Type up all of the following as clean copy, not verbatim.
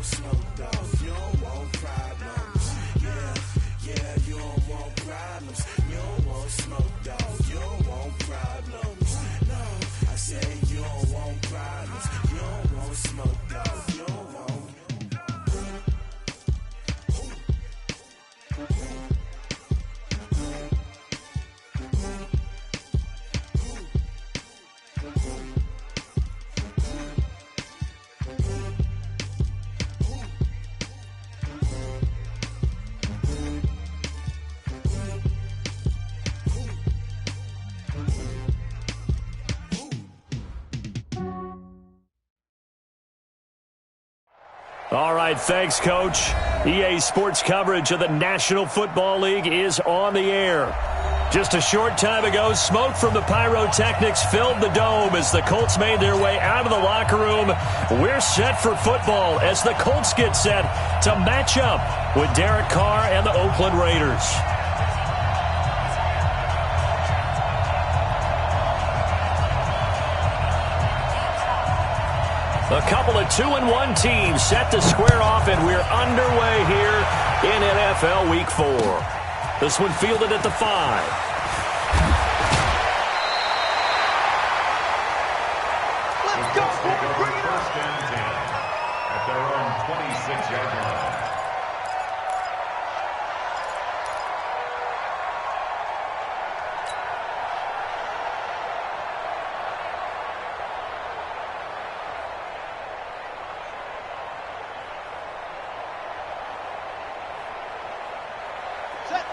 smoke, though. You don't want problems. Yeah, you don't want problems. You don't want smoke, though. You don't want problems. No, I say you don't want problems. You don't want smoke, though. You don't want. All right, thanks, Coach. EA Sports coverage of the National Football League is on the air. Just a short time ago, smoke from the pyrotechnics filled the dome as the Colts made their way out of the locker room. We're set for football as the Colts get set to match up with Derek Carr and the Oakland Raiders. A couple of 2-1 teams set to square off, and we're underway here in NFL Week 4. This one fielded at the 5. Let's go, boys. Bring it up. At their own 26-yard line.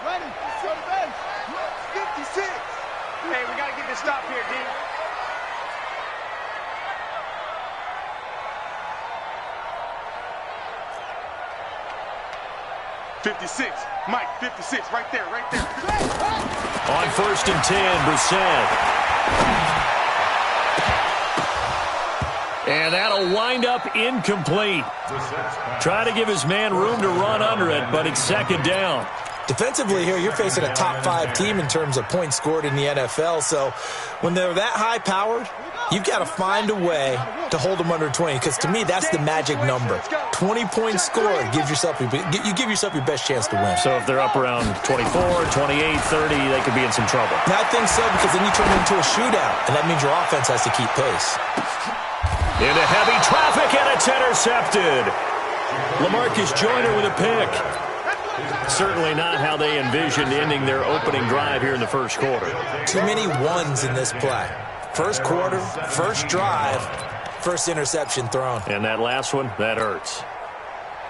Ready, go to base. 56. Hey, we got to get this stop here, D. Mike, 56, right there. On 1st and 10, Brissett. And that'll wind up incomplete. Try to give his man room to run under it, but it's 2nd down. Defensively here, you're facing a top-5 team in terms of points scored in the NFL. So when they're that high-powered, you've got to find a way to hold them under 20. Because to me, that's the magic number. 20 points scored gives yourself you give yourself your best chance to win. So if they're up around 24, 28, 30, they could be in some trouble. And I think so, because then you turn it into a shootout, and that means your offense has to keep pace. Into heavy traffic, and it's intercepted. LaMarcus Joyner with a pick. Certainly not how they envisioned ending their opening drive here in the first quarter. Too many ones in this play. First quarter, first drive, first interception thrown. And that last one, that hurts.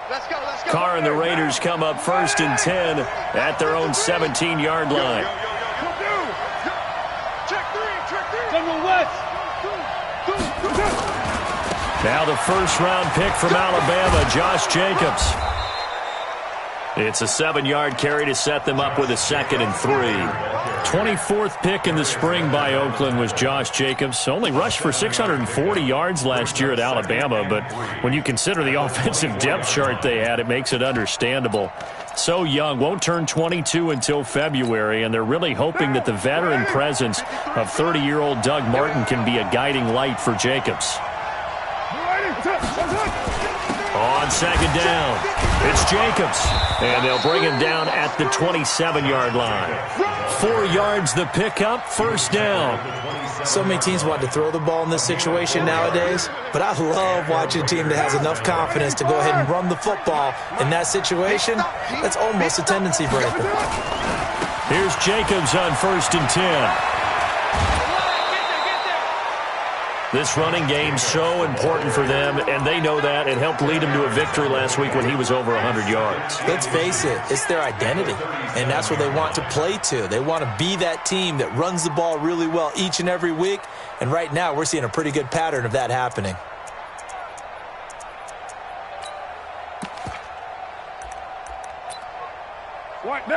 Let's go. Carr and the Raiders come up 1st and 10 at their own 17-yard line. Check three. Now the first-round pick from Alabama, Josh Jacobs. It's a 7-yard carry to set them up with a 2nd and 3. 24th pick in the spring by Oakland was Josh Jacobs. Only rushed for 640 yards last year at Alabama, but when you consider the offensive depth chart they had, it makes it understandable. So young, won't turn 22 until February, and they're really hoping that the veteran presence of 30-year-old Doug Martin can be a guiding light for Jacobs. On 2nd down, it's Jacobs, and they'll bring him down at the 27-yard line. 4 yards the pickup, 1st down. So many teams want to throw the ball in this situation nowadays, but I love watching a team that has enough confidence to go ahead and run the football in that situation. That's almost a tendency breaker. Here's Jacobs on 1st and 10. This running game's so important for them, and they know that. It helped lead him to a victory last week when he was over 100 yards. Let's face it, it's their identity, and that's what they want to play to. They want to be that team that runs the ball really well each and every week, and right now we're seeing a pretty good pattern of that happening.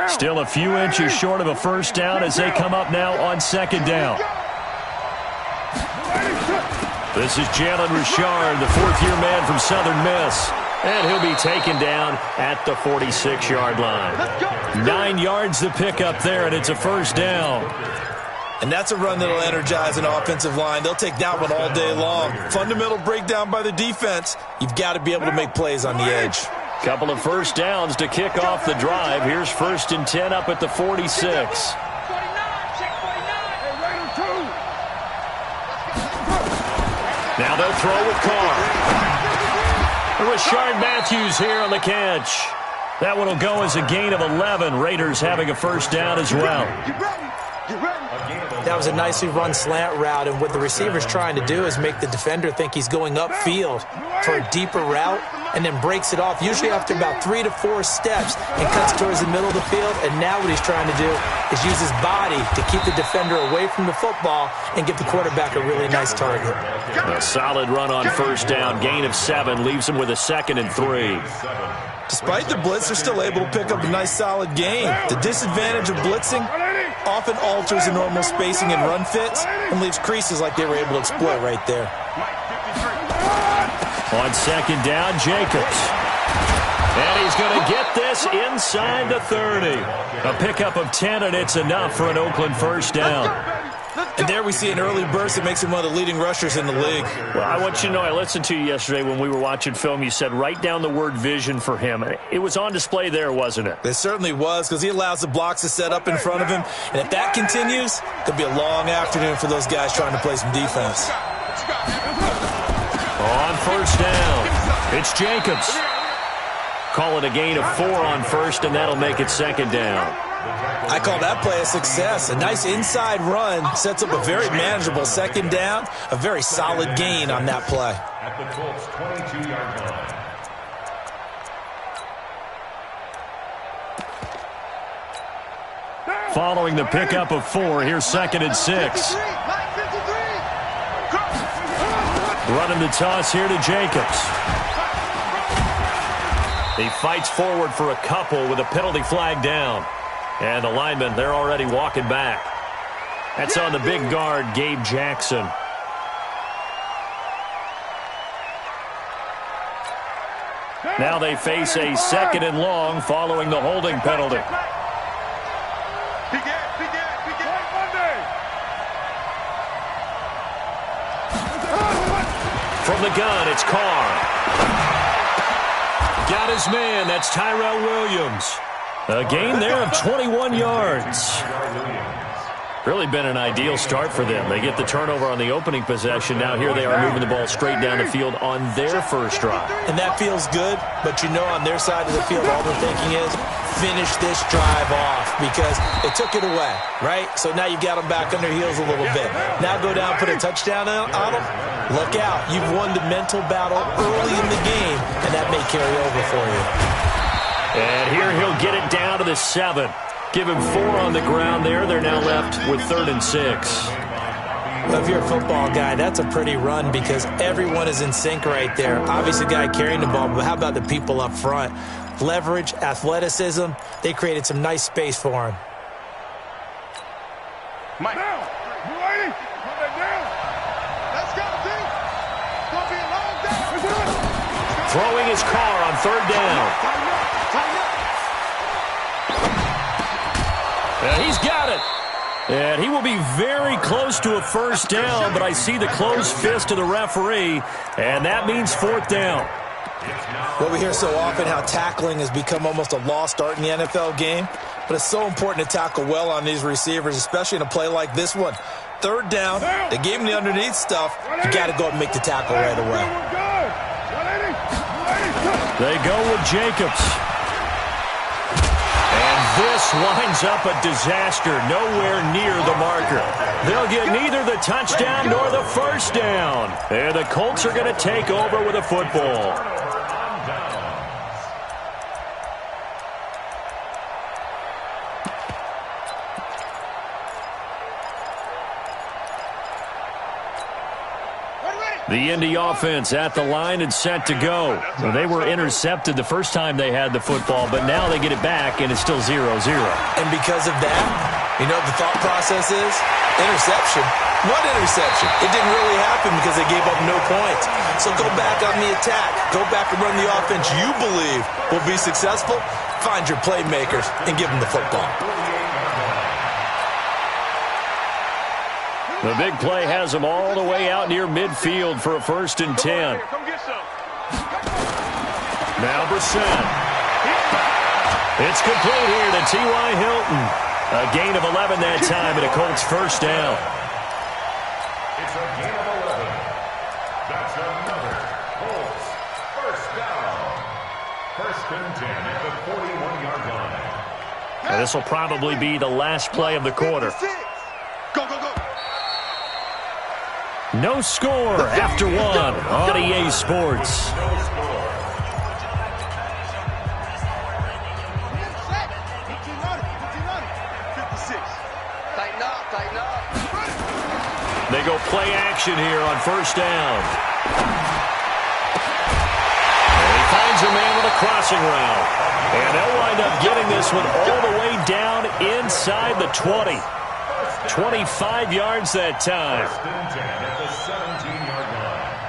Still a few inches short of a 1st down as they come up now on 2nd down. This is Jalen Richard, the 4th-year man from Southern Miss. And he'll be taken down at the 46-yard line. 9 yards the pickup there, and it's a 1st down. And that's a run that'll energize an offensive line. They'll take that one all day long. Fundamental breakdown by the defense. You've got to be able to make plays on the edge. Couple of first downs to kick off the drive. Here's 1st and 10 up at the 46. Now they'll throw with Carr. Rashard Matthews here on the catch. That one will go as a gain of 11. Raiders having a first down as well. That was a nicely run slant route, and what the receiver's trying to do is make the defender think he's going upfield for a deeper route and then breaks it off, usually after about 3 to 4 steps, and cuts towards the middle of the field. And now what he's trying to do is use his body to keep the defender away from the football and give the quarterback a really nice target. A solid run on first down. Gain of 7 leaves him with a 2nd and 3. Despite the blitz, they're still able to pick up a nice solid gain. The disadvantage of blitzing often alters the normal spacing and run fits and leaves creases like they were able to exploit right there. On 2nd down, Jacobs. And he's going to get this inside the 30. A pickup of 10, and it's enough for an Oakland first down. And there we see an early burst that makes him one of the leading rushers in the league. Well, I want you to know, I listened to you yesterday when we were watching film. You said write down the word vision for him. It was on display there, wasn't it? It certainly was, because he allows the blocks to set up in front of him. And if that continues, it'll be a long afternoon for those guys trying to play some defense. On first down, it's Jacobs. Call it a gain of 4 on first, and that'll make it 2nd down. I call that play a success. A nice inside run sets up a very manageable 2nd down. A very solid gain on that play. At the Colts' 22-yard line. Following the pickup of 4, here's 2nd and 6. Running the toss here to Jacobs. He fights forward for a couple with a penalty flag down. And the linemen, they're already walking back. That's on the big guard, Gabe Jackson. Now they face a 2nd and long following the holding penalty. From the gun, it's Carr. Got his man. That's Tyrell Williams. A gain there of 21 yards. Really been an ideal start for them. They get the turnover on the opening possession. Now here they are moving the ball straight down the field on their first drive. And that feels good, but you know on their side of the field all they're thinking is finish this drive off because they took it away, right? So now you got them back on their heels a little bit. Now go down, put a touchdown on them. Look out. You've won the mental battle early in the game, and that may carry over for you. And here he'll get it down to the 7. Give him 4 on the ground there. They're now left with 3rd and 6. Well, if you're a football guy, that's a pretty run because everyone is in sync right there. Obviously, the guy carrying the ball, but how about the people up front? Leverage, athleticism, they created some nice space for him. Mike. Down. You ready? Put that down. Let's go, team. It's going to be a long day. Throwing his car on 3rd down. And he's got it. And he will be very close to a first down, but I see the closed fist of the referee, and that means 4th down. Well, we hear so often how tackling has become almost a lost art in the NFL game, but it's so important to tackle well on these receivers, especially in a play like this one. 3rd down, they gave him the underneath stuff. You got to go and make the tackle right away. They go with Jacobs. This winds up a disaster, nowhere near the marker. They'll get neither the touchdown nor the first down. And the Colts are going to take over with a football. The Indy offense at the line and set to go. Well, they were intercepted the first time they had the football, but now they get it back, and it's still 0-0. And because of that, you know what the thought process is? Interception. What interception? It didn't really happen because they gave up no points. So go back on the attack. Go back and run the offense you believe will be successful. Find your playmakers and give them the football. The big play has them all the way out near midfield for a 1st and 10. Come get some. Now Brissett. It's complete here to T.Y. Hilton. A gain of 11 that time and a Colts 1st down. It's a gain of 11. That's another Colts 1st down. 1st and 10 at the 41-yard line. And this will probably be the last play of the quarter. Go, go, go. No score after 1 on EA Sports. No score. Tighten up. They go play action here on 1st down. And he finds a man with a crossing route. And they'll wind up getting this one all the way down inside the 20. 25 yards that time. 1st and 10 at the 17-yard line.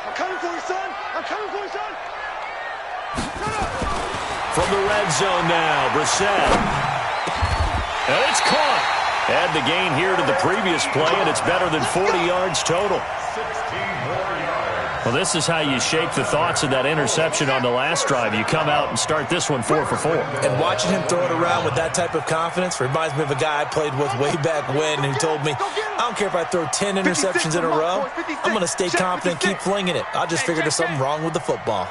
I'm coming for you, son. I'm coming for you, son. From the red zone now, Brissett. And it's caught. Add the gain here to the previous play, and it's better than 40 yards total. 16 more yards. Well, this is how you shake the thoughts of that interception on the last drive. You come out and start this one 4 for 4. And watching him throw it around with that type of confidence reminds me of a guy I played with way back when who told me, I don't care if I throw 10 interceptions in a row, I'm going to stay confident, keep flinging it. I just figured there's something wrong with the football.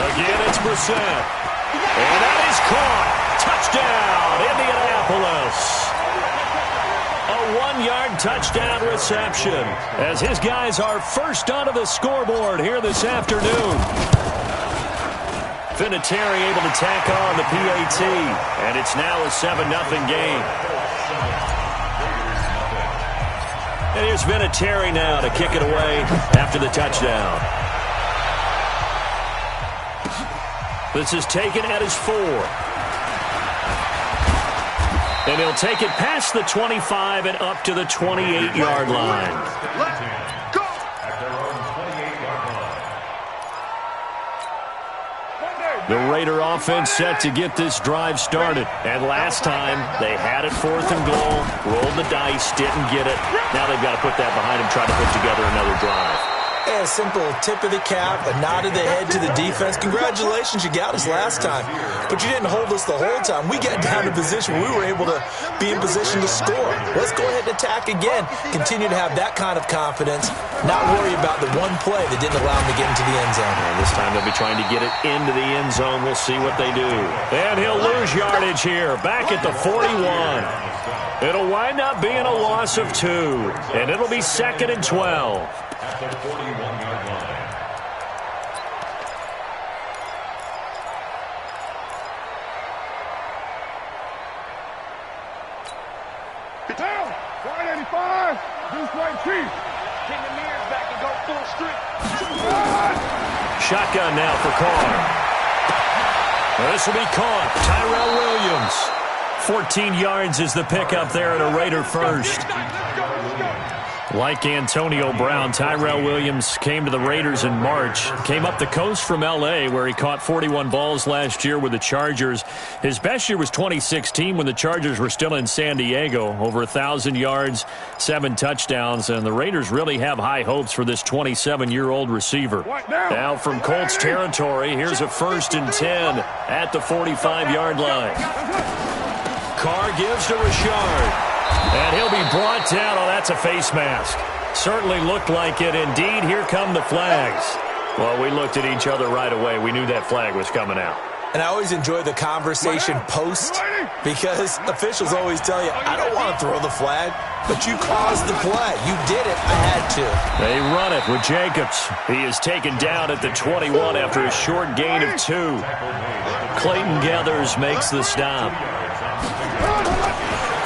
Again, it's Brissett. And that is caught. Touchdown, Indianapolis. A 1-yard touchdown reception as his guys are first onto the scoreboard here this afternoon. Vinatieri able to tack on the PAT, and it's now a 7-0 game. And here's Vinatieri now to kick it away after the touchdown. This is taken at his 4. And he'll take it past the 25 and up to the 28-yard line. Let's go! At their own 28-yard line. The Raider offense set to get this drive started. And last time, they had it 4th and goal, rolled the dice, didn't get it. Now they've got to put that behind them, try to put together another drive. A simple tip of the cap, a nod of the head to the defense. Congratulations, you got us last time. But you didn't hold us the whole time. We got down to position where we were able to be in position to score. Let's go ahead and attack again. Continue to have that kind of confidence. Not worry about the one play that didn't allow them to get into the end zone. And this time they'll be trying to get it into the end zone. We'll see what they do. And he'll lose yardage here. Back at the 41. It'll wind up being a loss of 2. And it'll be 2nd and 12. At the 41-yard line. Get down. 185. Deuce White Chief. Bring the mirrors back and go full street. Shotgun now for Carr. This will be caught. Tyrell Williams. 14 yards is the pickup there at a Raider 1st. Like Antonio Brown, Tyrell Williams came to the Raiders in March. Came up the coast from L.A., where he caught 41 balls last year with the Chargers. His best year was 2016 when the Chargers were still in San Diego. Over 1,000 yards, 7 touchdowns, and the Raiders really have high hopes for this 27-year-old receiver. Now from Colts territory, here's a 1st and 10 at the 45-yard line. Carr gives to Richard. And he'll be brought down. Oh, that's a face mask. Certainly looked like it. Indeed, here come the flags. Well, we looked at each other right away. We knew that flag was coming out. And I always enjoy the conversation post because officials always tell you, I don't want to throw the flag, but you caused the play. You did it. I had to. They run it with Jacobs. He is taken down at the 21 after a short gain of 2. Clayton Gathers makes the stop.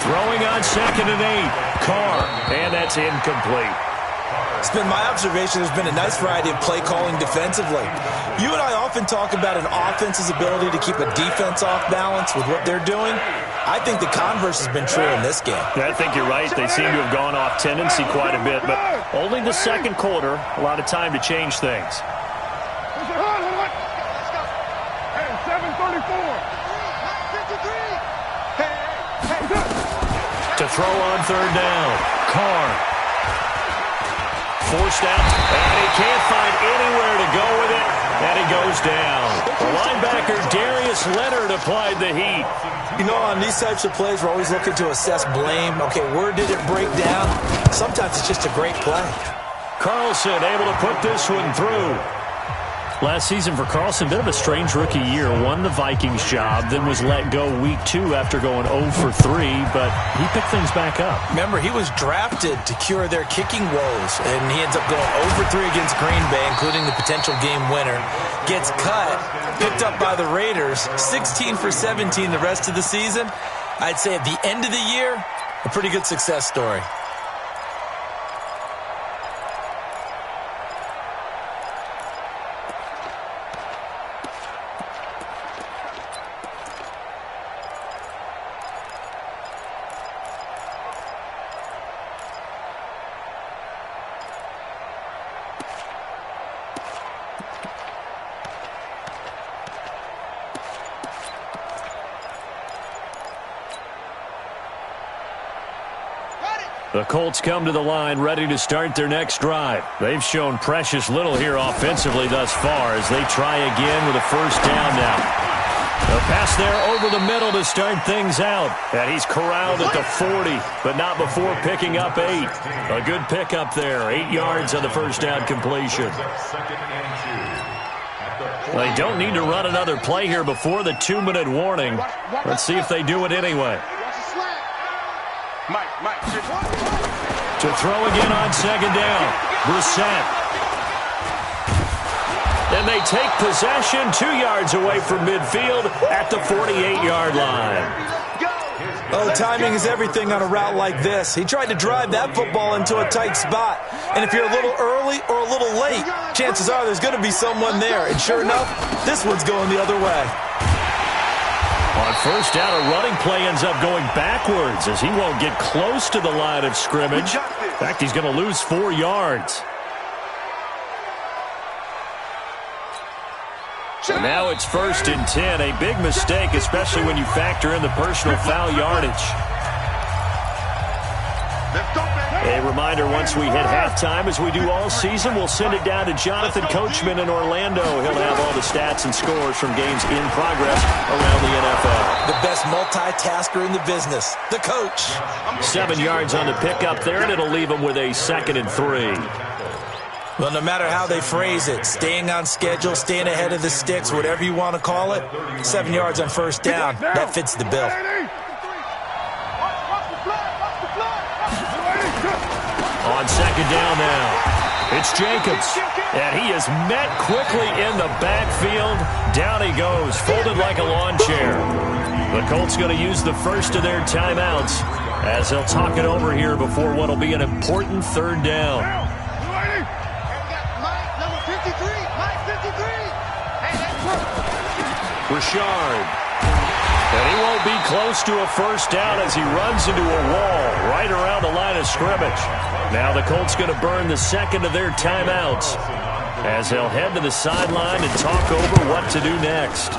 Throwing on 2nd and 8. Carr, and that's incomplete. It's been my observation there's been a nice variety of play calling defensively. You and I often talk about an offense's ability to keep a defense off balance with what they're doing. I think the converse has been true in this game. Yeah, I think you're right. They seem to have gone off tendency quite a bit, but only the second quarter, a lot of time to change things. Hey, 7:34. To throw on third down, Carr. Forced out, and he can't find anywhere to go with it, and he goes down. The linebacker, Darius Leonard, applied the heat. You know, on these types of plays, we're always looking to assess blame. Okay, where did it break down? Sometimes it's just a great play. Carlson able to put this one through. Last season for Carlson, bit of a strange rookie year. Won the Vikings job, then was let go week 2 after going 0 for 3, but he picked things back up. Remember, he was drafted to cure their kicking woes, and he ends up going 0 for 3 against Green Bay, including the potential game winner. Gets cut, picked up by the Raiders, 16 for 17 the rest of the season. I'd say at the end of the year, a pretty good success story. The Colts come to the line ready to start their next drive. They've shown precious little here offensively thus far as they try again with a first down now. The pass there over the middle to start things out. And he's corralled at the 40, but not before picking up 8. A good pickup there, 8 yards on the first down completion. They don't need to run another play here before the 2-minute warning. Let's see if they do it anyway. To throw again on second down. Brissett. And they take possession 2 yards away from midfield at the 48-yard line. Oh, timing is everything on a route like this. He tried to drive that football into a tight spot. And if you're a little early or a little late, chances are there's going to be someone there. And sure enough, this one's going the other way. On first down, a running play ends up going backwards as he won't get close to the line of scrimmage. In fact, he's going to lose 4 yards. So now it's 1st and 10. A big mistake, especially when you factor in the personal foul yardage. A reminder, once we hit halftime, as we do all season, we'll send it down to Jonathan Coachman in Orlando. He'll have all the stats and scores from games in progress around the NFL. The best multitasker in the business, the coach. 7 yards on the pickup there, and it'll leave him with a 2nd and 3. Well, no matter how they phrase it, staying on schedule, staying ahead of the sticks, whatever you want to call it, 7 yards on first down, that fits the bill. On second down now, it's Jacobs, and he is met quickly in the backfield. Down he goes, folded like a lawn chair. The Colts going to use the first of their timeouts as they'll talk it over here before what will be an important third down. Richard. And he won't be close to a first down as he runs into a wall right around the line of scrimmage. Now the Colts going to burn the second of their timeouts as they'll head to the sideline and talk over what to do next.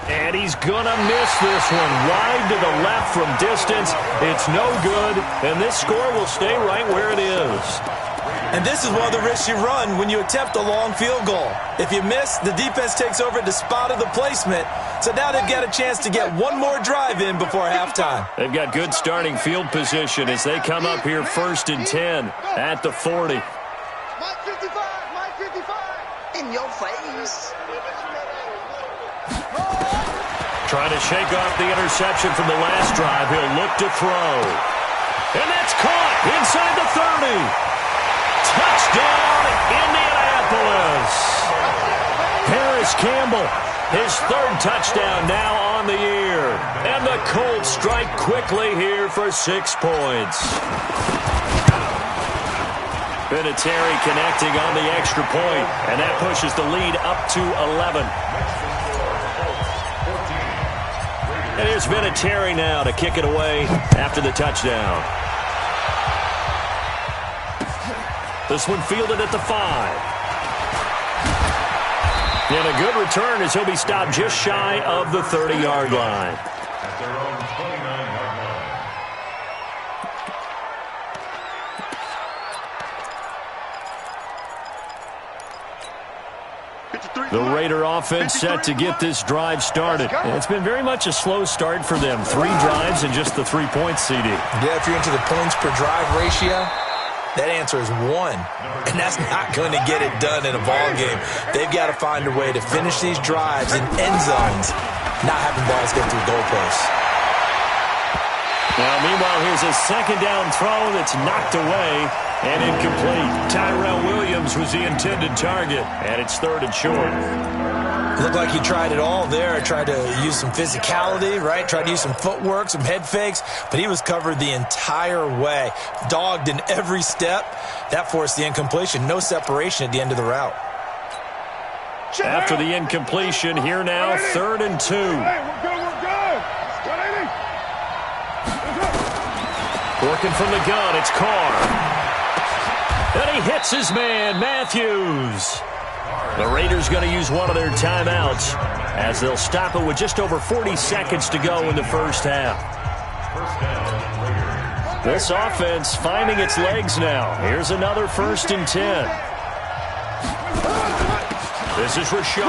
And he's going to miss this one wide to the left from distance. It's no good, and this score will stay right where it is. And this is one of the risks you run when you attempt a long field goal. If you miss, the defense takes over at the spot of the placement. So now they've got a chance to get one more drive in before halftime. They've got good starting field position as they come up here 1st and 10 at the 40. Mike 55. In your face. Trying to shake off the interception from the last drive. He'll look to throw. And that's caught inside the 30. Touchdown, Indianapolis. Harris Campbell, his 3rd touchdown now on the year. And the Colts strike quickly here for 6 points. Vinatieri connecting on the extra point, and that pushes the lead up to 11. And here's Vinatieri now to kick it away after the touchdown. This one fielded at the 5. And a good return as he'll be stopped just shy of the 30-yard line. At their own 29-yard line. The Raider offense set to get this drive started. It's been very much a slow start for them. 3 drives and just the 3 points, CD. Yeah, if you're into the points per drive ratio, that answer is 1. And that's not going to get it done in a ball game. They've got to find a way to finish these drives in end zones, not having balls get through goalposts. Now, meanwhile, here's a second down throw that's knocked away and incomplete. Tyrell Williams was the intended target, and it's 3rd and short. Looked like he tried it all there. Tried to use some physicality, right? Tried to use some footwork, some head fakes, but he was covered the entire way. Dogged in every step. That forced the incompletion. No separation at the end of the route. After the incompletion, here now, 3rd and 2. Hey, we're good, we're good. 180. Working from the gun, it's Carr. And he hits his man, Matthews. The Raiders going to use one of their timeouts as they'll stop it with just over 40 seconds to go in the first half. This offense finding its legs now. Here's another 1st and 10. This is Richard.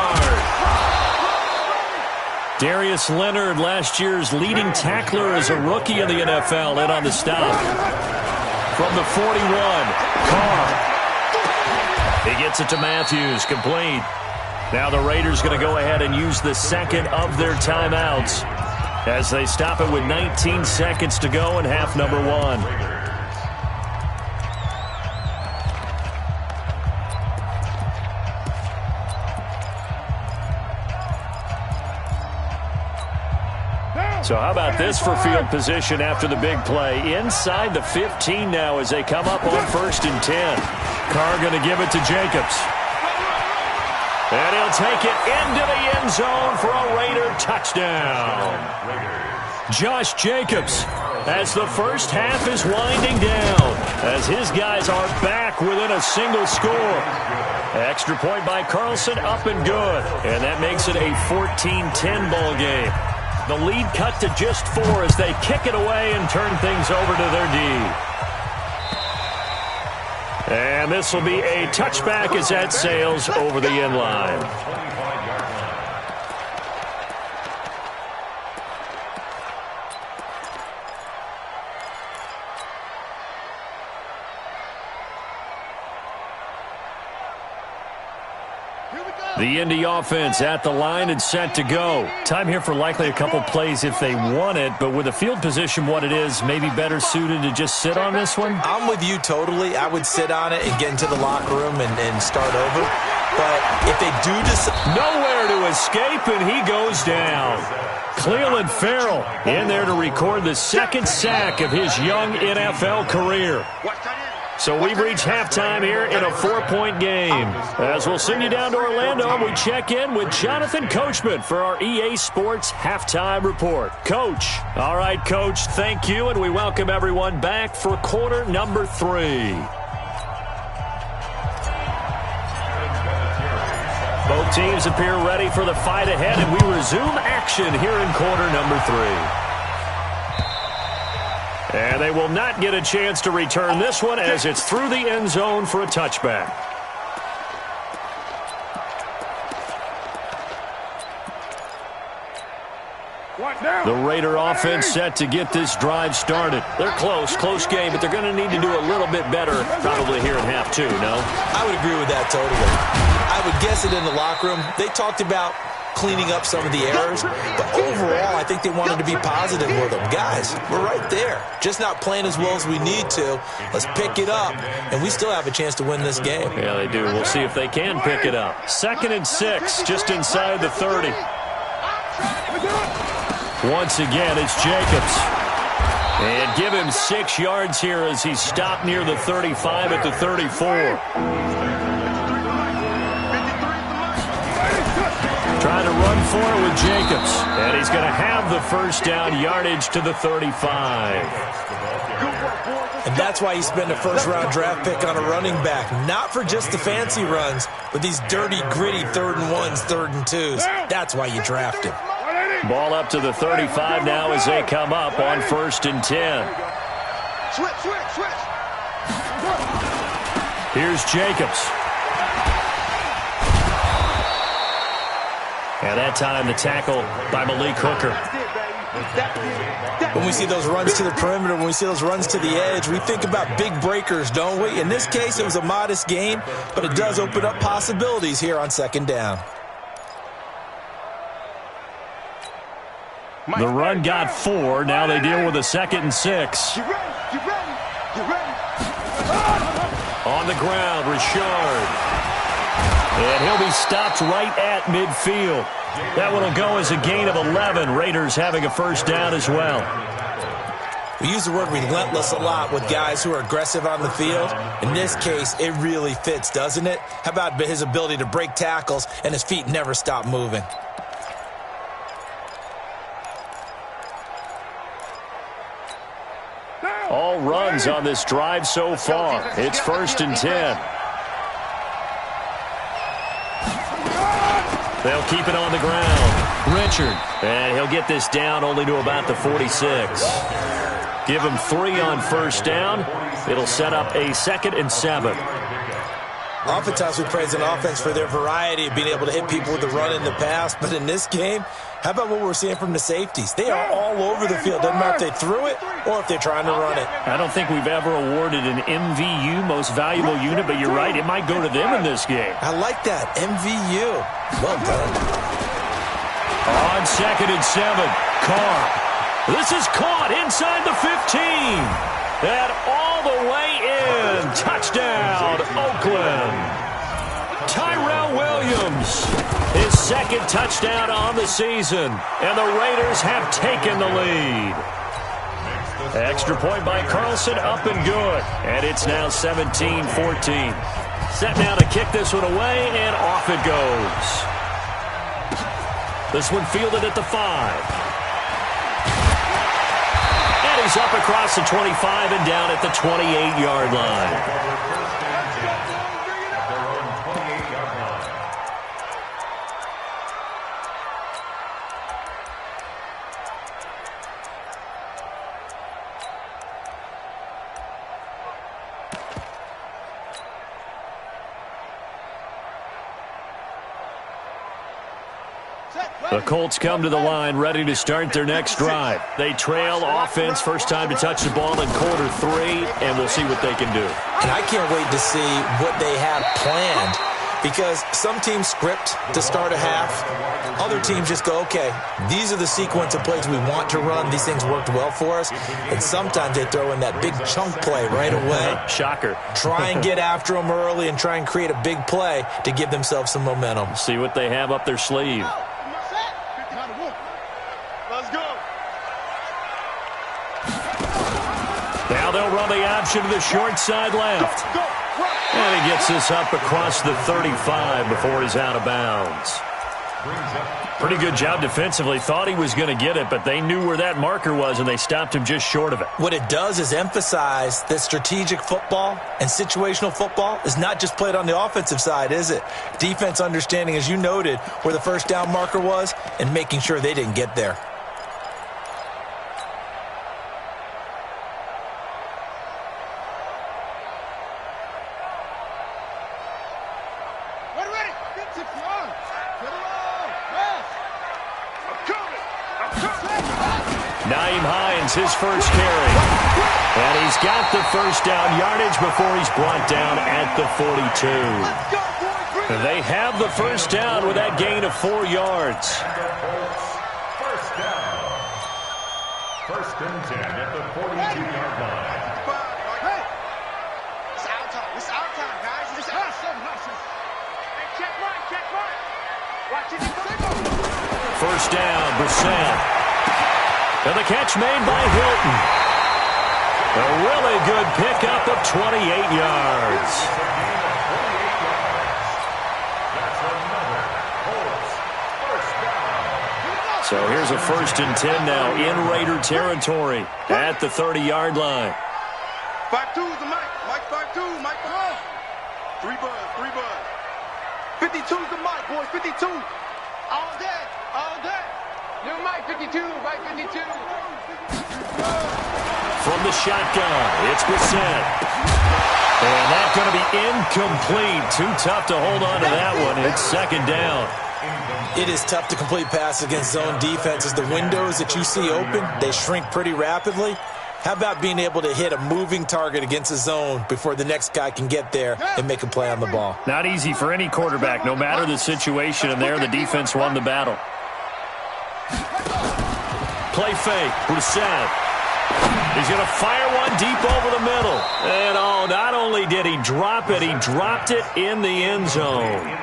Darius Leonard, last year's leading tackler as a rookie in the NFL, in on the stop. From the 41, Carr. He gets it to Matthews, complete. Now the Raiders going to go ahead and use the second of their timeouts as they stop it with 19 seconds to go in half number 1. So how about this for field position after the big play? Inside the 15 now as they come up on 1st and 10. Carr going to give it to Jacobs. And he'll take it into the end zone for a Raider touchdown. Josh Jacobs, as the first half is winding down, as his guys are back within a single score. Extra point by Carlson, up and good. And that makes it a 14-10 ball game. The lead cut to just 4 as they kick it away and turn things over to their D. And this will be a touchback as that sails over the end line. The Indy offense at the line and set to go. Time here for likely a couple plays if they want it, but with the field position what it is, maybe better suited to just sit on this one? I'm with you totally. I would sit on it and get into the locker room and start over. But if they do decide... Nowhere to escape, and he goes down. Cleveland Farrell in there to record the second sack of his young NFL career. So we've reached halftime here in a 4-point game. As we'll send you down to Orlando, we check in with Jonathan Coachman for our EA Sports Halftime Report. Coach. All right, Coach, thank you, and we welcome everyone back for quarter number 3. Both teams appear ready for the fight ahead, and we resume action here in quarter number 3. And they will not get a chance to return this one as it's through the end zone for a touchback. The Raider offense set to get this drive started. They're close game, but they're going to need to do a little bit better probably here in half 2, no? I would agree with that totally. I would guess it in the locker room. They talked about cleaning up some of the errors, but overall, I think they wanted to be positive with them. Guys, we're right there. Just not playing as well as we need to. Let's pick it up, and we still have a chance to win this game. Yeah, they do. We'll see if they can pick it up. 2nd and 6, just inside the 30. Once again, it's Jacobs. And give him 6 yards here as he stopped near the 35 at the 34. Trying to run for it with Jacobs. And he's going to have the first down yardage to the 35. And that's why you spend a first-round draft pick on a running back. Not for just the fancy runs, but these dirty, gritty 3rd and 1s, 3rd and 2s. That's why you draft him. Ball up to the 35 now as they come up on 1st and 10. Switch. Here's Jacobs. And that time the tackle by Malik Hooker. When we see those runs to the perimeter, when we see those runs to the edge, we think about big breakers, don't we? In this case, it was a modest gain, but it does open up possibilities here on 2nd down. The run got 4. Now they deal with a 2nd and 6. Get ready. On the ground, Richard. And he'll be stopped right at midfield. That one will go as a gain of 11. Raiders having a first down as well. We use the word relentless a lot with guys who are aggressive on the field. In this case, it really fits, doesn't it? How about his ability to break tackles and his feet never stop moving? All runs on this drive so far. It's 1st and 10. They'll keep it on the ground. Richard. And he'll get this down only to about the 46. Give him 3 on 1st down. It'll set up a 2nd and 7. Oftentimes we praise an offense for their variety of being able to hit people with the run in the pass. But in this game, how about what we're seeing from the safeties? They are all over the field. Doesn't matter if they threw it or if they're trying to run it. I don't think we've ever awarded an MVU, most valuable unit, but you're right, it might go to them in this game. I like that. MVU. Well done. On 2nd and 7, Carr. This is caught inside the 15. And all the way in. Touchdown, Oakland. Tyrell Williams, his 2nd touchdown on the season. And the Raiders have taken the lead. Extra point by Carlson, up and good. And it's now 17-14. Set now to kick this one away, and off it goes. This one fielded at the 5. And he's up across the 25 and down at the 28-yard line. The Colts come to the line ready to start their next drive. They trail offense, first time to touch the ball in quarter 3, and we'll see what they can do. And I can't wait to see what they have planned, because some teams script to start a half. Other teams just go, okay, these are the sequence of plays we want to run. These things worked well for us. And sometimes they throw in that big chunk play right away. Shocker. Try and get after them early and try and create a big play to give themselves some momentum. See what they have up their sleeve. Now they'll run the option to the short side left. And he gets this up across the 35 before he's out of bounds. Pretty good job defensively. Thought he was going to get it, but they knew where that marker was, and they stopped him just short of it. What it does is emphasize that strategic football and situational football is not just played on the offensive side, is it? Defense understanding, as you noted, where the first down marker was and making sure they didn't get there. His first carry. And he's got the first down yardage before he's brought down at the 42. They have the first down with that gain of 4 yards. First down. 1st and 10 at the 42-yard line. Hey, it's our time. It's our time, guys. It's our time. Hey, check one. Watch it. First down, Brissett. And the catch made by Hilton. A really good pickup of 28 yards. So here's a 1st and 10 now in Raider territory at the 30-yard line. 5-2's the Mike. Mike 5-2. Mike 5. 3 buzz. 52's the Mike, boys. 52. All day. New Mike 52. Mike 52. From the shotgun, it's Brissett. And that's going to be incomplete. Too tough to hold on to that one. It's 2nd down. It is tough to complete passes against zone defenses. The windows that you see open, they shrink pretty rapidly. How about being able to hit a moving target against a zone before the next guy can get there and make a play on the ball? Not easy for any quarterback, no matter the situation, and there the defense won the battle. Play fake, Brissett. He's going to fire one deep over the middle. And not only did he drop it, he dropped it in the end zone.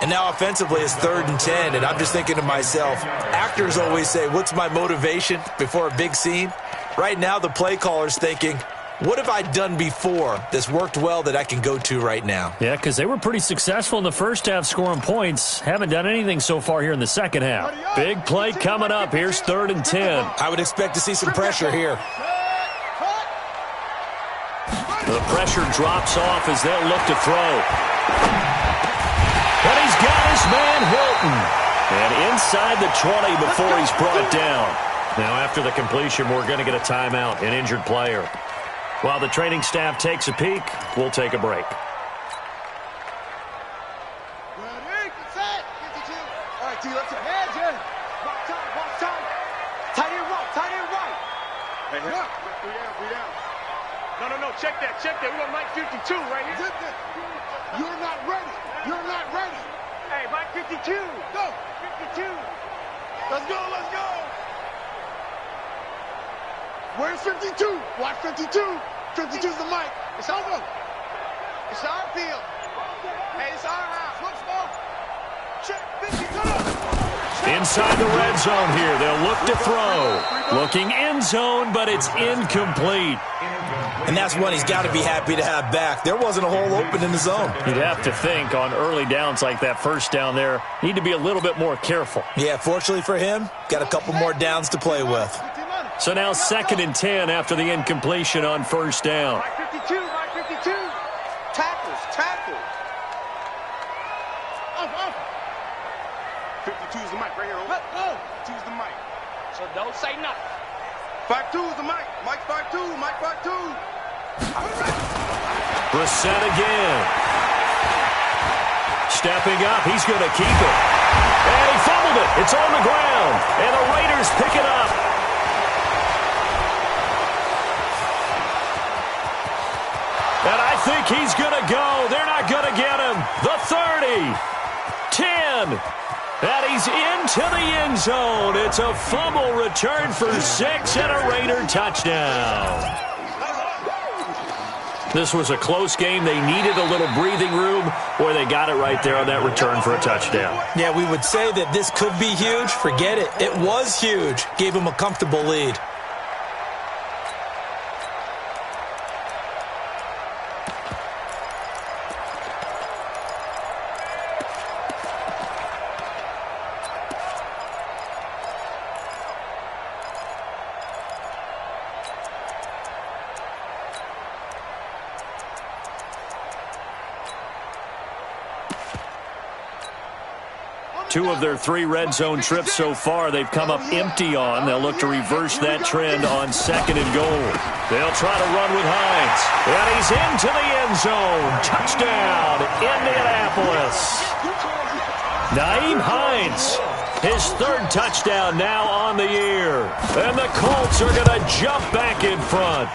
And now offensively it's 3rd and 10, and I'm just thinking to myself, actors always say, what's my motivation before a big scene? Right now the play caller's thinking, what have I done before that's worked well that I can go to right now? Yeah, because they were pretty successful in the first half scoring points. Haven't done anything so far here in the second half. Big play coming up. Here's 3rd and 10. I would expect to see some pressure here. The pressure drops off as they'll look to throw. And he's got his man Hilton. And inside the 20 before he's brought down. Now after the completion, we're going to get a timeout, an injured player. While the training staff takes a peek, we'll take a break. Ready, set, 52. All right, T, let's go. Heads, yeah. Watch time. Tight end right. Hey, three down. No, check that. We got Mike 52 right here. You're not ready. Hey, Mike 52. Go. 52. Let's go. Where's 52? Watch 52. 52's the mic. It's over. It's our field. Hey, it's our house. Look, small. Check 50. Come on. Inside the red zone here. They'll look to throw. Looking end zone, but it's incomplete. And that's one he's got to be happy to have back. There wasn't a hole open in the zone. You'd have to think on early downs like that first down there, need to be a little bit more careful. Yeah, fortunately for him, got a couple more downs to play with. So now 2nd and 10 after the incompletion on 1st down. Mike 52. Tackles. 52's the mic right here. 52's the mic. So don't say nothing. 52's the mic. Mike 52. Mike 52. Brissett again. Stepping up. He's going to keep it. And he fumbled it. It's on the ground. And the Raiders pick it up. And I think he's going to go. They're not going to get him. The 30. 10. And he's into the end zone. It's a fumble return for 6 and a Raider touchdown. This was a close game. They needed a little breathing room. Boy, they got it right there on that return for a touchdown. Yeah, we would say that this could be huge. Forget it. It was huge. Gave him a comfortable lead. Two of their 3 red zone trips so far, they've come up empty on. They'll look to reverse that trend on 2nd and goal. They'll try to run with Hines. And he's into the end zone. Touchdown, Indianapolis. Naeem Hines, his 3rd touchdown now on the year. And the Colts are going to jump back in front.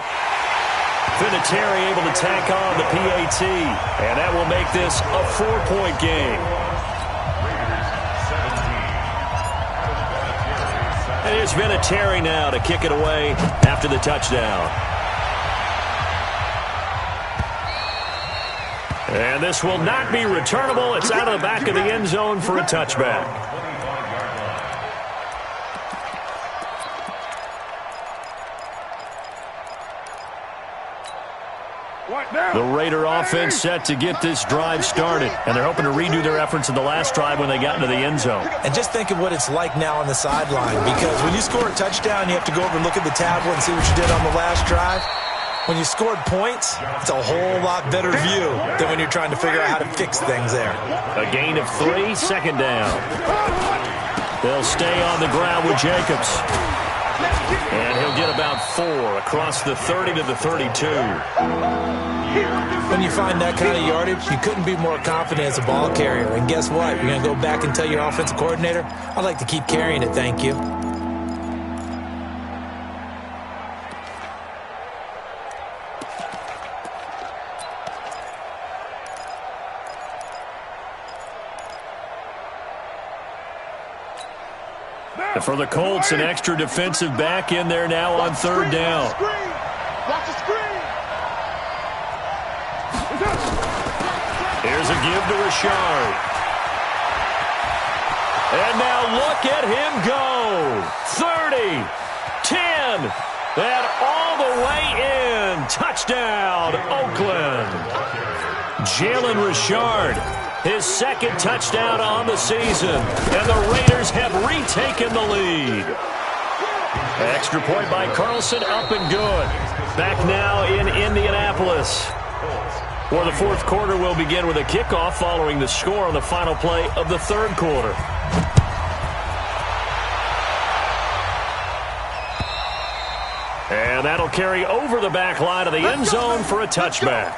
Vinatieri able to tack on the PAT. And that will make this a 4-point game. And it's Vinatieri now to kick it away after the touchdown. And this will not be returnable. It's out of the back of the end zone for a touchback. The Raider offense set to get this drive started, and they're hoping to redo their efforts in the last drive when they got into the end zone. And just think of what it's like now on the sideline, because when you score a touchdown, you have to go over and look at the tablet and see what you did on the last drive. When you scored points, it's a whole lot better view than when you're trying to figure out how to fix things there. A gain of 3, second down. They'll stay on the ground with Jacobs. And he'll get about 4 across the 30 to the 32. When you find that kind of yardage, you couldn't be more confident as a ball carrier. And guess what? You're going to go back and tell your offensive coordinator, I'd like to keep carrying it, thank you. And for the Colts, an extra defensive back in there now on third down. Watch the screen. Here's a give to Richard. And now look at him go. 30, 10, and all the way in. Touchdown, Oakland. Jalen Richard, his second touchdown on the season, and the Raiders have retaken the lead. Extra point by Carlson, up and good. Back now in Indianapolis, where the fourth quarter will begin with a kickoff following the score on the final play of the third quarter. And that'll carry over the back line of the end zone for a touchback.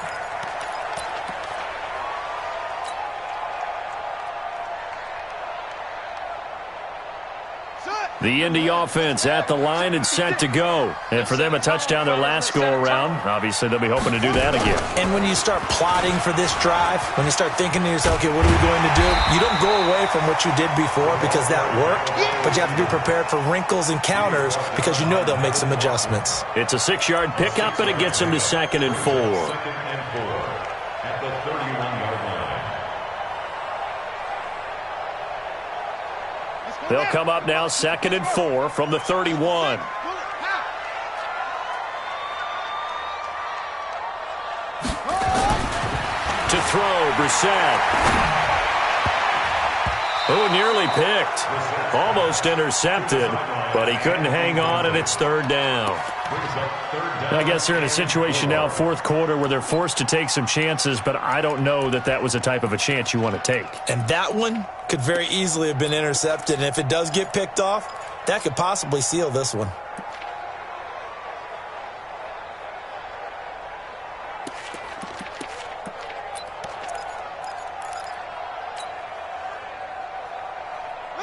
The Indy offense at the line and set to go. And for them, a touchdown their last go-around. Obviously, they'll be hoping to do that again. And when you start plotting for this drive, when you start thinking to yourself, okay, what are we going to do? You don't go away from what you did before because that worked, but you have to be prepared for wrinkles and counters because you know they'll make some adjustments. It's a 6-yard pickup, and it gets them to 2nd and 4. At the 31-yard line. They'll come up now 2nd and 4 from the 31. To throw, Brissett. Oh, nearly picked. Almost intercepted, but he couldn't hang on, and it's third down. I guess they're in a situation now, fourth quarter, where they're forced to take some chances, but I don't know that that was the type of a chance you want to take. And that one could very easily have been intercepted, and if it does get picked off, that could possibly seal this one.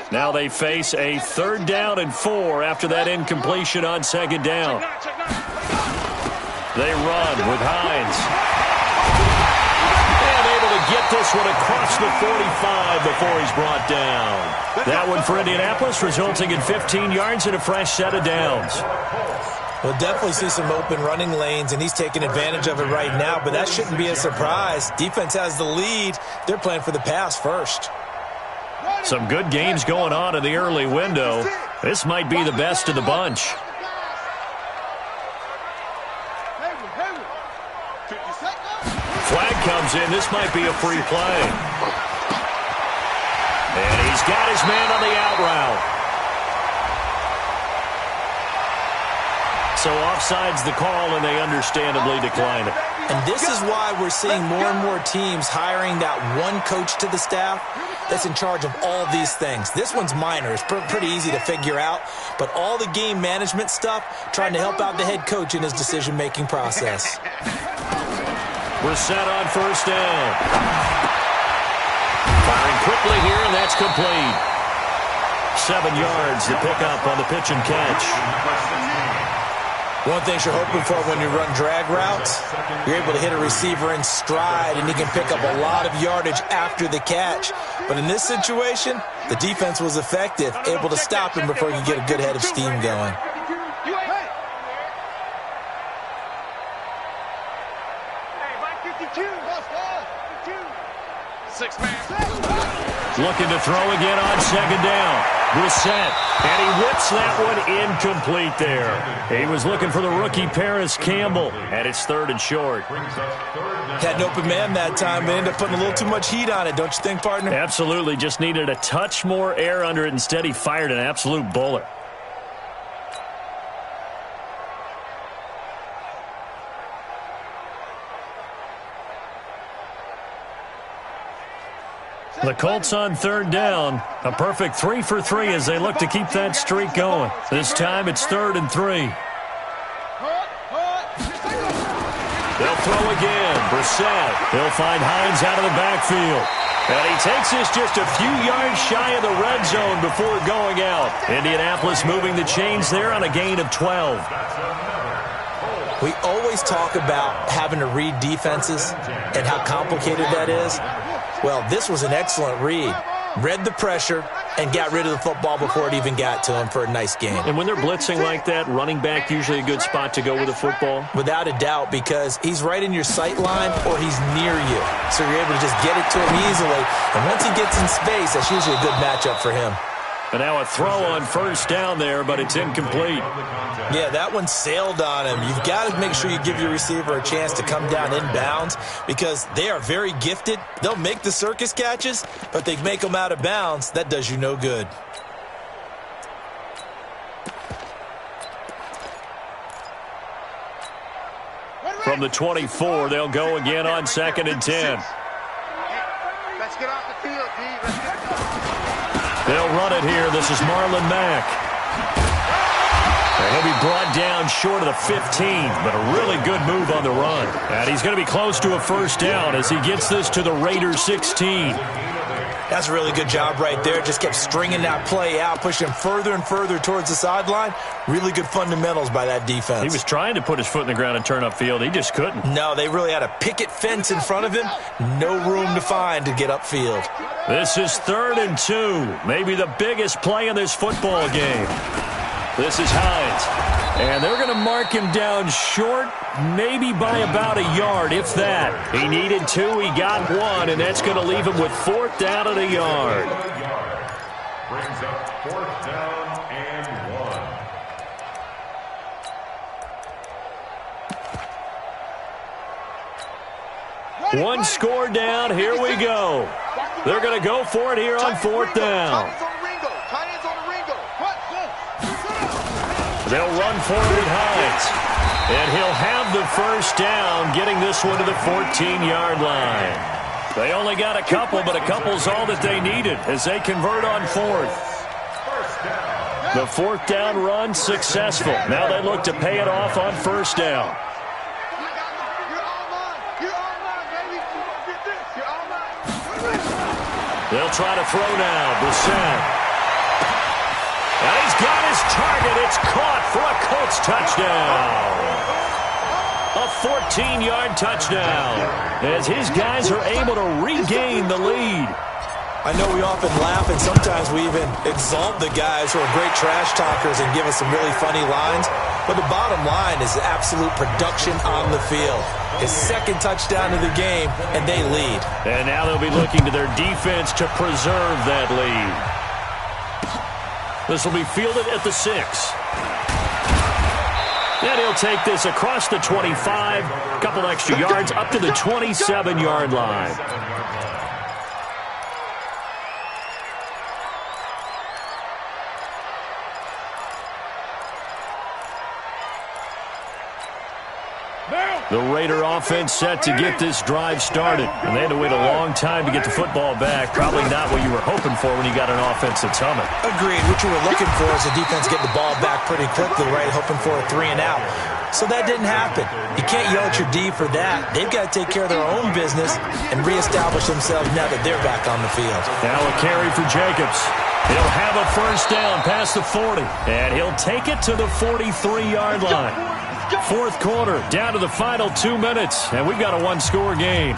Now they face a 3rd down and 4 after that incompletion on 2nd down. They run with Hines. And able to get this one across the 45 before he's brought down. That one for Indianapolis, resulting in 15 yards and a fresh set of downs. We'll definitely see some open running lanes, and he's taking advantage of it right now, but that shouldn't be a surprise. Defense has the lead. They're playing for the pass first. Some good games going on in the early window. This might be the best of the bunch. Flag comes in. This might be a free play. And he's got his man on the out route. So offside's the call, and they understandably decline it. And this is why we're seeing more and more teams hiring that one coach to the staff that's in charge of all these things. This one's minor. It's pretty easy to figure out. But all the game management stuff, trying to help out the head coach in his decision-making process. We're set on 1st down. Firing quickly here, and that's complete. 7 yards, the pickup on the pitch and catch. One thing you're hoping for when you run drag routes, you're able to hit a receiver in stride, and he can pick up a lot of yardage after the catch. But in this situation, the defense was effective, able to stop him before he could get a good head of steam going. Looking to throw again on second down. Brissett, and he whips that one incomplete there. He was looking for the rookie Paris Campbell, and it's 3rd and short. Had an open man that time, but ended up putting a little too much heat on it, don't you think, partner? Absolutely, just needed a touch more air under it. Instead, he fired an absolute bullet. The Colts on 3rd down. A perfect 3 for 3 as they look to keep that streak going. This time it's 3rd and 3. They'll throw again. Brissett. He'll find Hines out of the backfield. And he takes this just a few yards shy of the red zone before going out. Indianapolis moving the chains there on a gain of 12. We always talk about having to read defenses and how complicated that is. Well, this was an excellent read. Read the pressure and got rid of the football before it even got to him for a nice game. And when they're blitzing like that, running back usually a good spot to go with the football? Without a doubt, because he's right in your sight line or he's near you. So you're able to just get it to him easily. And once he gets in space, that's usually a good matchup for him. And now a throw on 1st down there, but it's incomplete. Yeah, that one sailed on him. You've got to make sure you give your receiver a chance to come down inbounds because they are very gifted. They'll make the circus catches, but they make them out of bounds. That does you no good. From the 24, they'll go again on 2nd and 10. Let's get off the field, D. Let's get They'll run it here. This is Marlon Mack. And he'll be brought down short of the 15, but a really good move on the run. And he's going to be close to a 1st down as he gets this to the Raiders 16. That's a really good job right there. Just kept stringing that play out, pushing him further and further towards the sideline. Really good fundamentals by that defense. He was trying to put his foot in the ground and turn upfield. He just couldn't. No, they really had a picket fence in front of him. No room to find to get upfield. This is 3rd and 2. Maybe the biggest play in this football game. This is Hines. And they're going to mark him down short, maybe by about a yard, if that. He needed 2, he got 1, and that's going to leave him with 4th down and a yard. Brings up 4th down and 1. One score down, here we go. They're going to go for it here on 4th down. They'll run for it at Hines. And he'll have the 1st down, getting this one to the 14-yard line. They only got a couple, but a couple's all that they needed as they convert on 4th. The 4th down run successful. Now they look to pay it off on 1st down. They'll try to throw now. Brissett. And he's got his target. It's caught for a Colts touchdown. A 14-yard touchdown as his guys are able to regain the lead. I know we often laugh and sometimes we even exalt the guys who are great trash talkers and give us some really funny lines. But the bottom line is absolute production on the field. His 2nd touchdown of the game, and they lead. And now they'll be looking to their defense to preserve that lead. This will be fielded at the 6. And he'll take this across the 25, a couple extra yards, up to the 27-yard line. The Raider offense set to get this drive started. And they had to wait a long time to get the football back. Probably not what you were hoping for when you got an offense that's humming. Agreed. What you were looking for is the defense getting the ball back pretty quickly, right? Hoping for a 3 and out. So that didn't happen. You can't yell at your D for that. They've got to take care of their own business and reestablish themselves now that they're back on the field. Now a carry for Jacobs. He'll have a 1st down past the 40. And he'll take it to the 43-yard line. 4th quarter, down to the final 2 minutes, and we've got a 1-score game.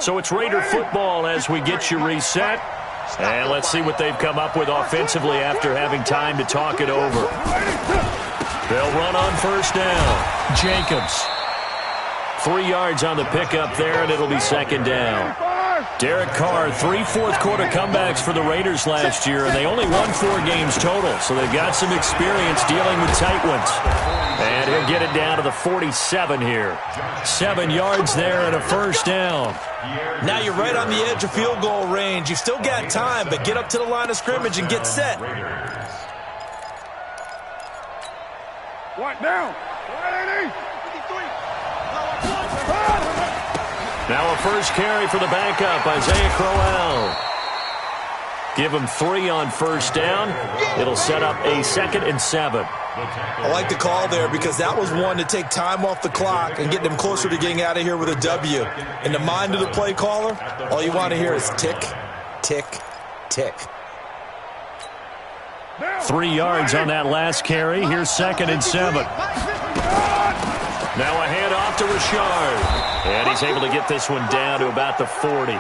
So it's Raider football as we get you reset. And let's see what they've come up with offensively after having time to talk it over. They'll run on first down. Jacobs. 3 yards on the pickup there, and it'll be second down. Derek Carr, 3 fourth-quarter comebacks for the Raiders last year, and they only won 4 games total, so they've got some experience dealing with tight ones. And he'll get it down to the 47 here. 7 yards there and a first down. Now you're right on the edge of field goal range. You've still got time, but get up to the line of scrimmage and get set. What now? Now a first carry for the backup, Isaiah Crowell. Give him 3 on first down. It'll set up a 2nd and 7. I like the call there because that was one to take time off the clock and get them closer to getting out of here with a W. In the mind of the play caller, all you want to hear is tick, tick, tick. 3 yards on that last carry. Here's 2nd and 7. Now a handoff to Richard. And he's able to get this one down to about the 40.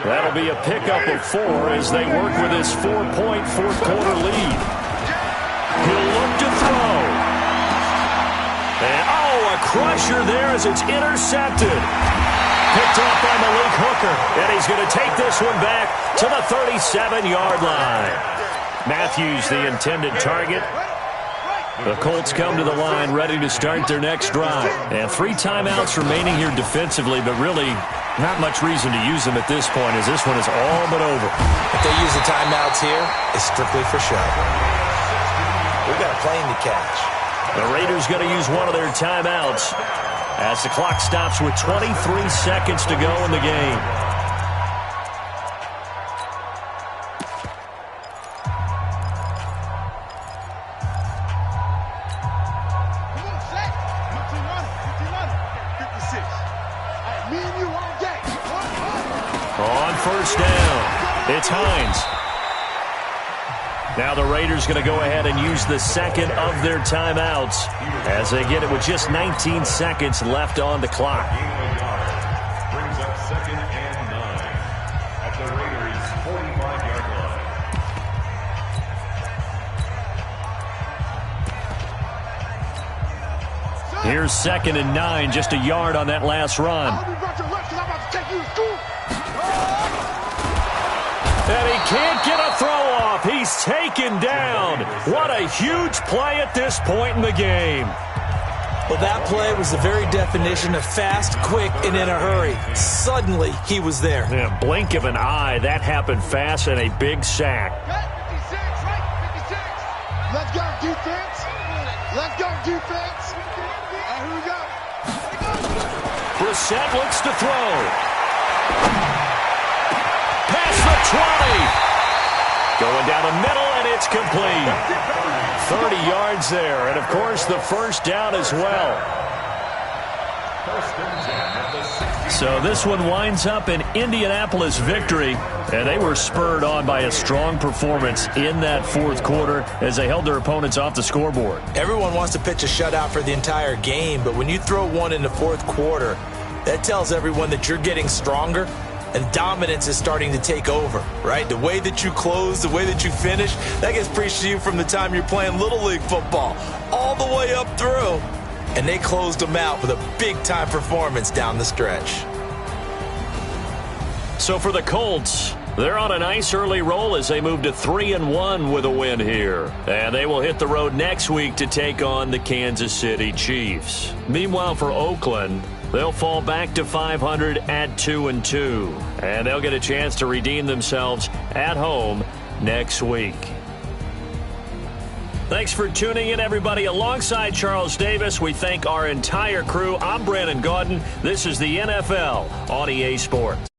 That'll be a pickup of 4 as they work with this 4-point fourth-quarter lead. He'll look to throw. And, a crusher there as it's intercepted. Picked off by Malik Hooker. And he's going to take this one back to the 37-yard line. Matthews, the intended target. The Colts come to the line ready to start their next drive. And 3 timeouts remaining here defensively, but really not much reason to use them at this point as this one is all but over. If they use the timeouts here, it's strictly for show. We've got a plane to catch. The Raiders going to use one of their timeouts as the clock stops with 23 seconds to go in the game. On first down, it's Hines. Now the Raiders going to go ahead and use the second of their timeouts as they get it with just 19 seconds left on the clock. Brings up 2nd and 9 at the Raiders' 45-yard line. Here's 2nd and 9, just a yard on that last run. And he can't get a throw off. He's taken down. What a huge play at this point in the game. Well, that play was the very definition of fast, quick, and in a hurry. Suddenly, he was there. Yeah, blink of an eye. That happened fast and a big sack. 56, right? 56. Let's go, defense. Let's go, defense. And here we go. Brissett looks to throw. Past the 20. Going down the middle, and it's complete. 30 yards there, and, of course, the first down as well. So this one winds up an Indianapolis victory, and they were spurred on by a strong performance in that fourth quarter as they held their opponents off the scoreboard. Everyone wants to pitch a shutout for the entire game, but when you throw one in the fourth quarter, that tells everyone that you're getting stronger and dominance is starting to take over, right? The way that you close, the way that you finish, that gets preached to you from the time you're playing Little League football all the way up through. And they closed them out with a big-time performance down the stretch. So for the Colts, they're on a nice early roll as they move to 3-1 with a win here. And they will hit the road next week to take on the Kansas City Chiefs. Meanwhile, for Oakland, they'll fall back to 500 at 2-2. And they'll get a chance to redeem themselves at home next week. Thanks for tuning in, everybody. Alongside Charles Davis, we thank our entire crew. I'm Brandon Gaudin. This is the NFL on EA Sports.